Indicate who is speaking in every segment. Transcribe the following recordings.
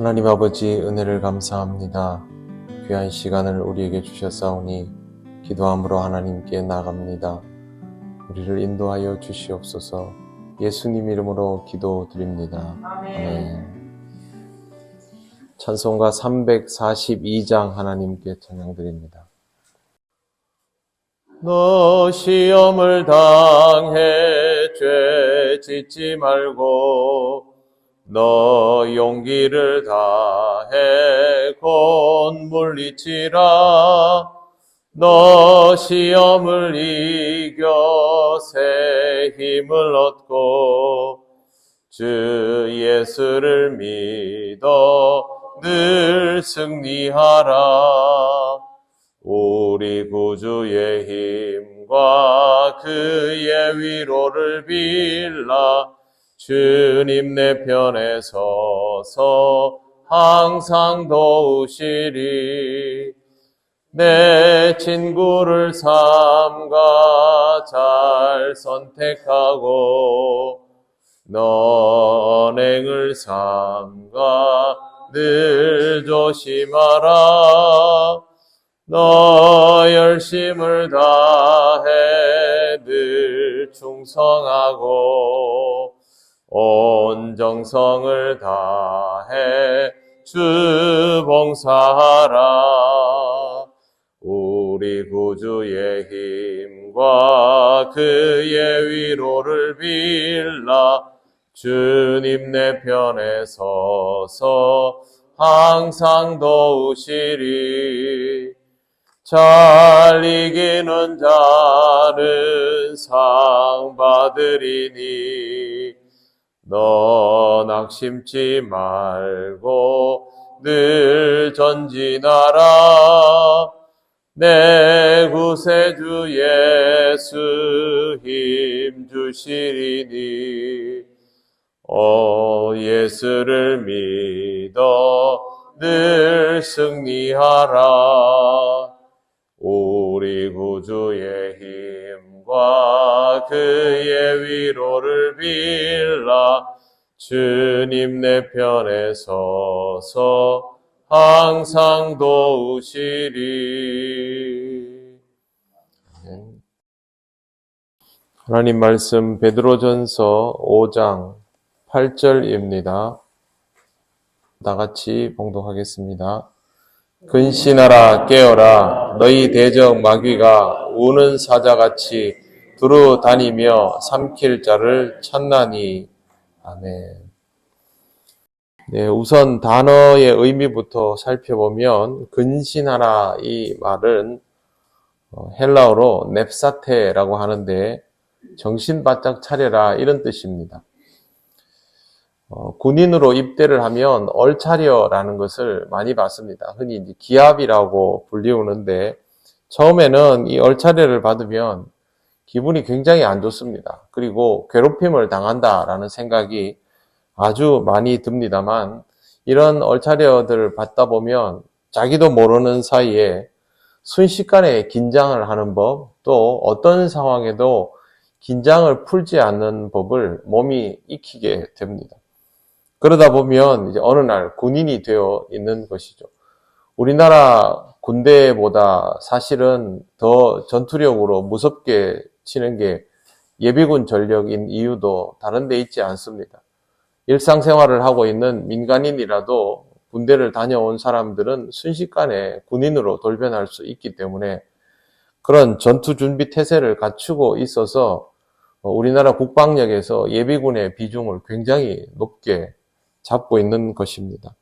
Speaker 1: 하나님 아버지 은혜를 감사합니다. 귀한 시간을 우리에게 주셨사오니 기도함으로 하나님께 나갑니다. 우리를 인도하여 주시옵소서. 예수님 이름으로 기도드립니다. 아멘. 찬송가 342장 하나님께 찬양드립니다. 너 시험을 당해 죄 짓지 말고 너 용기를 다해 곧 물리치라. 너 시험을 이겨 새 힘을 얻고 주 예수를 믿어 늘 승리하라. 우리 구주의 힘과 그의 위로를 빌라. 주님 내 편에 서서 항상 도우시리. 내 친구를 삼가 잘 선택하고 너 언행을 삼가 늘 조심하라. 너 열심을 다해 늘 충성하고 온 정성을 다해 주 봉사하라. 우리 구주의 힘과 그의 위로를 빌라. 주님 내 편에 서서 항상 도우시리. 잘 이기는 자는 상 받으리니 너 낙심치 말고 늘 전진하라. 내 구세주 예수 힘 주시리니 예수를 믿어 늘 승리하라. 우리 구주의 힘과 그의 위로를 빌라. 주님 내 편에 서서 항상 도우시리. 하나님 말씀 베드로전서 5장 8절입니다. 다 같이 봉독하겠습니다. 근신하라 깨어라. 너희 대적 마귀가 우는 사자같이 두루 다니며 삼킬 자를 찾나니. 아멘. 네, 우선 단어의 의미부터 살펴보면 근신하라 이 말은 헬라어로 넵사테라고 하는데 정신 바짝 차려라 이런 뜻입니다. 군인으로 입대를 하면 얼차려라는 것을 많이 봤습니다. 흔히 이제 기합이라고 불리우는데 처음에는 이 얼차려를 받으면 기분이 굉장히 안 좋습니다. 그리고 괴롭힘을 당한다라는 생각이 아주 많이 듭니다만 이런 얼차려들을 받다 보면 자기도 모르는 사이에 순식간에 긴장을 하는 법, 또 어떤 상황에도 긴장을 풀지 않는 법을 몸이 익히게 됩니다. 그러다 보면 이제 어느 날 군인이 되어 있는 것이죠. 우리나라 군대보다 사실은 더 전투력으로 무섭게 치는 게 예비군 전력인 이유도 다른 데 있지 않습니다. 일상생활을 하고 있는 민간인이라도 군대를 다녀온 사람들은 순식간에 군인으로 돌변할 수 있기 때문에 그런 전투 준비 태세를 갖추고 있어서 우리나라 국방력에서 예비군의 비중을 굉장히 높게 잡고 있는 것입니다.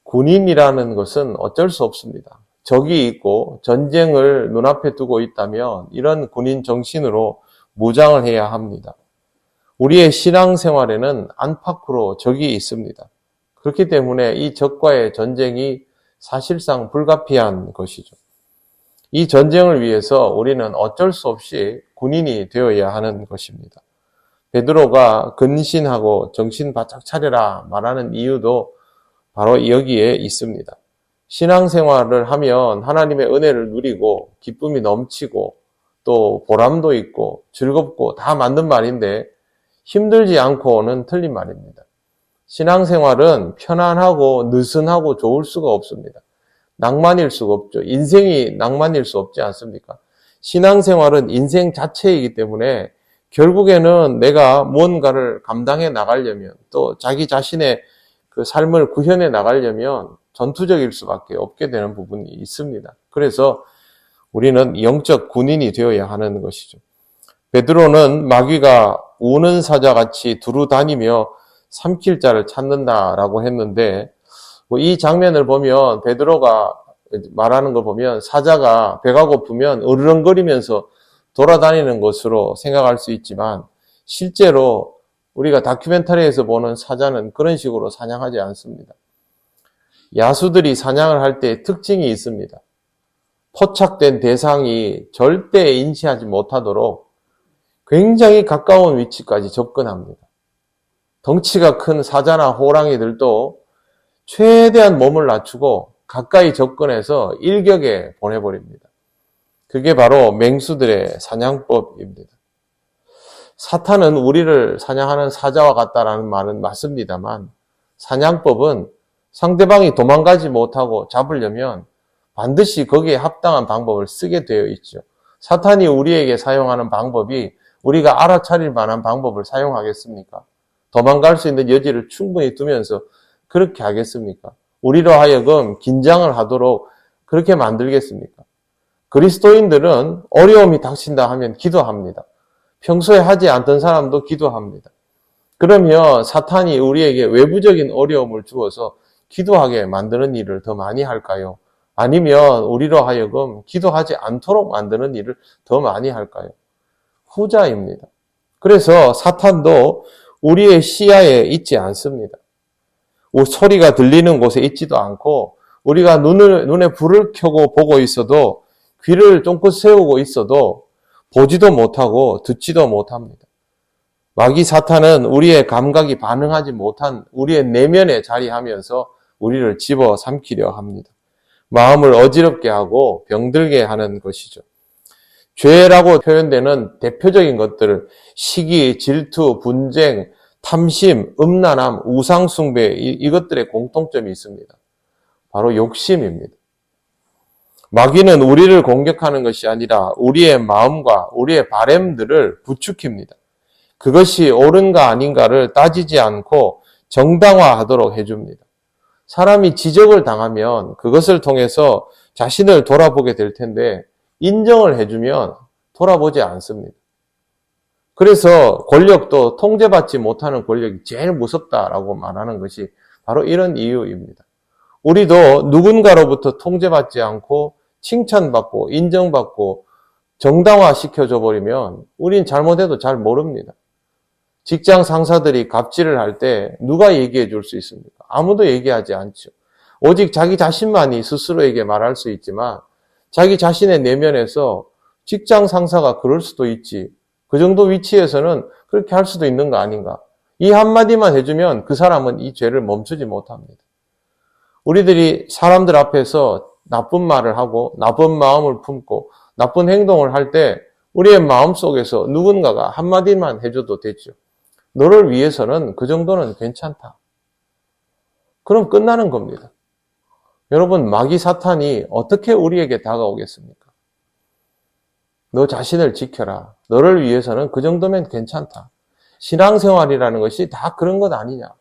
Speaker 1: 군인이라는 것은 어쩔 수 없습니다. 적이 있고 전쟁을 눈앞에 두고 있다면 이런 군인 정신으로 무장을 해야 합니다. 우리의 신앙생활에는 안팎으로 적이 있습니다. 그렇기 때문에 이 적과의 전쟁이 사실상 불가피한 것이죠. 이 전쟁을 위해서 우리는 어쩔 수 없이 군인이 되어야 하는 것입니다. 베드로가 근신하고 정신 바짝 차려라 말하는 이유도 바로 여기에 있습니다. 신앙생활을 하면 하나님의 은혜를 누리고 기쁨이 넘치고 또 보람도 있고 즐겁고 다 맞는 말인데 힘들지 않고는 틀린 말입니다. 신앙생활은 편안하고 느슨하고 좋을 수가 없습니다. 낭만일 수가 없죠. 인생이 낭만일 수 없지 않습니까? 신앙생활은 인생 자체이기 때문에 결국에는 내가 무언가를 감당해 나가려면 또 자기 자신의 그 삶을 구현해 나가려면 전투적일 수밖에 없게 되는 부분이 있습니다. 그래서 우리는 영적 군인이 되어야 하는 것이죠. 베드로는 마귀가 우는 사자같이 두루 다니며 삼킬 자를 찾는다라고 했는데 이 장면을 보면 베드로가 말하는 걸 보면 사자가 배가 고프면 으르렁거리면서 돌아다니는 것으로 생각할 수 있지만 실제로 우리가 다큐멘터리에서 보는 사자는 그런 식으로 사냥하지 않습니다. 야수들이 사냥을 할 때 특징이 있습니다. 포착된 대상이 절대 인지하지 못하도록 굉장히 가까운 위치까지 접근합니다. 덩치가 큰 사자나 호랑이들도 최대한 몸을 낮추고 가까이 접근해서 일격에 보내버립니다. 그게 바로 맹수들의 사냥법입니다. 사탄은 우리를 사냥하는 사자와 같다라는 말은 맞습니다만 사냥법은 상대방이 도망가지 못하고 잡으려면 반드시 거기에 합당한 방법을 쓰게 되어 있죠. 사탄이 우리에게 사용하는 방법이 우리가 알아차릴 만한 방법을 사용하겠습니까? 도망갈 수 있는 여지를 충분히 두면서 그렇게 하겠습니까? 우리로 하여금 긴장을 하도록 그렇게 만들겠습니까? 그리스도인들은 어려움이 닥친다 하면 기도합니다. 평소에 하지 않던 사람도 기도합니다. 그러면 사탄이 우리에게 외부적인 어려움을 주어서 기도하게 만드는 일을 더 많이 할까요? 아니면 우리로 하여금 기도하지 않도록 만드는 일을 더 많이 할까요? 후자입니다. 그래서 사탄도 우리의 시야에 있지 않습니다. 소리가 들리는 곳에 있지도 않고 우리가 눈에 불을 켜고 보고 있어도 귀를 쫑긋 세우고 있어도 보지도 못하고 듣지도 못합니다. 마귀 사탄은 우리의 감각이 반응하지 못한 우리의 내면에 자리하면서 우리를 집어삼키려 합니다. 마음을 어지럽게 하고 병들게 하는 것이죠. 죄라고 표현되는 대표적인 것들을 시기, 질투, 분쟁, 탐심, 음란함, 우상숭배 이것들의 공통점이 있습니다. 바로 욕심입니다. 마귀는 우리를 공격하는 것이 아니라 우리의 마음과 우리의 바램들을 부추깁니다. 그것이 옳은가 아닌가를 따지지 않고 정당화하도록 해줍니다. 사람이 지적을 당하면 그것을 통해서 자신을 돌아보게 될 텐데 인정을 해주면 돌아보지 않습니다. 그래서 권력도 통제받지 못하는 권력이 제일 무섭다라고 말하는 것이 바로 이런 이유입니다. 우리도 누군가로부터 통제받지 않고 칭찬받고 인정받고 정당화시켜줘 버리면 우린 잘못해도 잘 모릅니다. 직장 상사들이 갑질을 할 때 누가 얘기해 줄 수 있습니까? 아무도 얘기하지 않죠. 오직 자기 자신만이 스스로에게 말할 수 있지만 자기 자신의 내면에서 직장 상사가 그럴 수도 있지. 그 정도 위치에서는 그렇게 할 수도 있는 거 아닌가. 이 한마디만 해주면 그 사람은 이 죄를 멈추지 못합니다. 우리들이 사람들 앞에서 나쁜 말을 하고 나쁜 마음을 품고 나쁜 행동을 할 때 우리의 마음속에서 누군가가 한마디만 해줘도 되죠. 너를 위해서는 그 정도는 괜찮다. 그럼 끝나는 겁니다. 여러분, 마귀 사탄이 어떻게 우리에게 다가오겠습니까? 너 자신을 지켜라. 너를 위해서는 그 정도면 괜찮다. 신앙생활이라는 것이 다 그런 것 아니냐.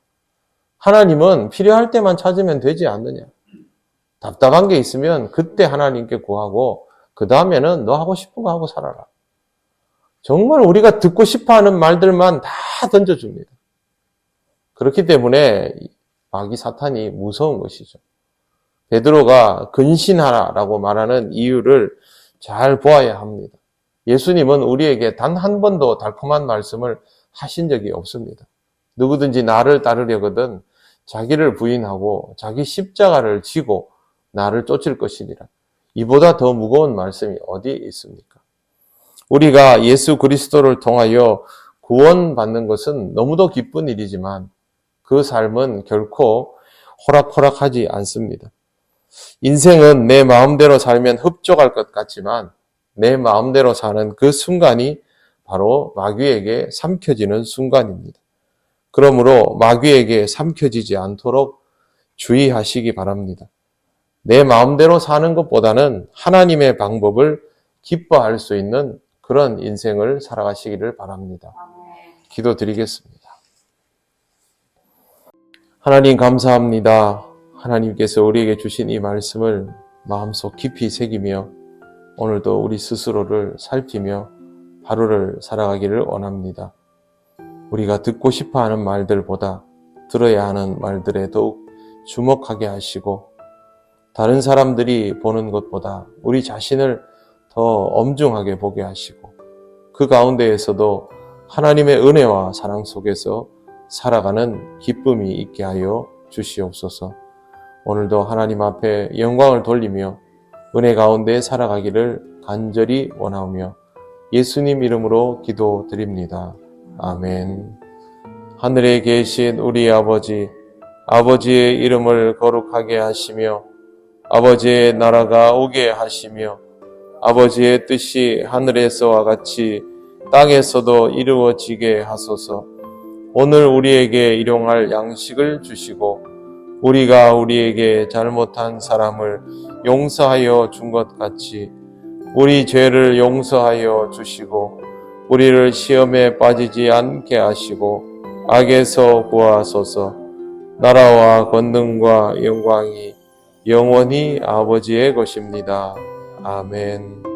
Speaker 1: 하나님은 필요할 때만 찾으면 되지 않느냐. 답답한 게 있으면 그때 하나님께 구하고 그 다음에는 너 하고 싶은 거 하고 살아라. 정말 우리가 듣고 싶어하는 말들만 다 던져줍니다. 그렇기 때문에 마귀 사탄이 무서운 것이죠. 베드로가 근신하라라고 말하는 이유를 잘 보아야 합니다. 예수님은 우리에게 단 한 번도 달콤한 말씀을 하신 적이 없습니다. 누구든지 나를 따르려거든 자기를 부인하고 자기 십자가를 지고 나를 쫓을 것이니라. 이보다 더 무거운 말씀이 어디 있습니까? 우리가 예수 그리스도를 통하여 구원받는 것은 너무도 기쁜 일이지만 그 삶은 결코 호락호락하지 않습니다. 인생은 내 마음대로 살면 흡족할 것 같지만 내 마음대로 사는 그 순간이 바로 마귀에게 삼켜지는 순간입니다. 그러므로 마귀에게 삼켜지지 않도록 주의하시기 바랍니다. 내 마음대로 사는 것보다는 하나님의 방법을 기뻐할 수 있는 그런 인생을 살아가시기를 바랍니다. 기도드리겠습니다. 하나님 감사합니다. 하나님께서 우리에게 주신 이 말씀을 마음속 깊이 새기며 오늘도 우리 스스로를 살피며 하루를 살아가기를 원합니다. 우리가 듣고 싶어하는 말들보다 들어야 하는 말들에 더욱 주목하게 하시고 다른 사람들이 보는 것보다 우리 자신을 더 엄중하게 보게 하시고 그 가운데에서도 하나님의 은혜와 사랑 속에서 살아가는 기쁨이 있게 하여 주시옵소서. 오늘도 하나님 앞에 영광을 돌리며 은혜 가운데 살아가기를 간절히 원하오며 예수님 이름으로 기도드립니다. 아멘. 하늘에 계신 우리 아버지, 아버지의 이름을 거룩하게 하시며 아버지의 나라가 오게 하시며 아버지의 뜻이 하늘에서와 같이 땅에서도 이루어지게 하소서. 오늘 우리에게 일용할 양식을 주시고 우리가 우리에게 잘못한 사람을 용서하여 준 것 같이 우리 죄를 용서하여 주시고 우리를 시험에 빠지지 않게 하시고 악에서 구하소서. 나라와 권능과 영광이 영원히 아버지의 것입니다. 아멘.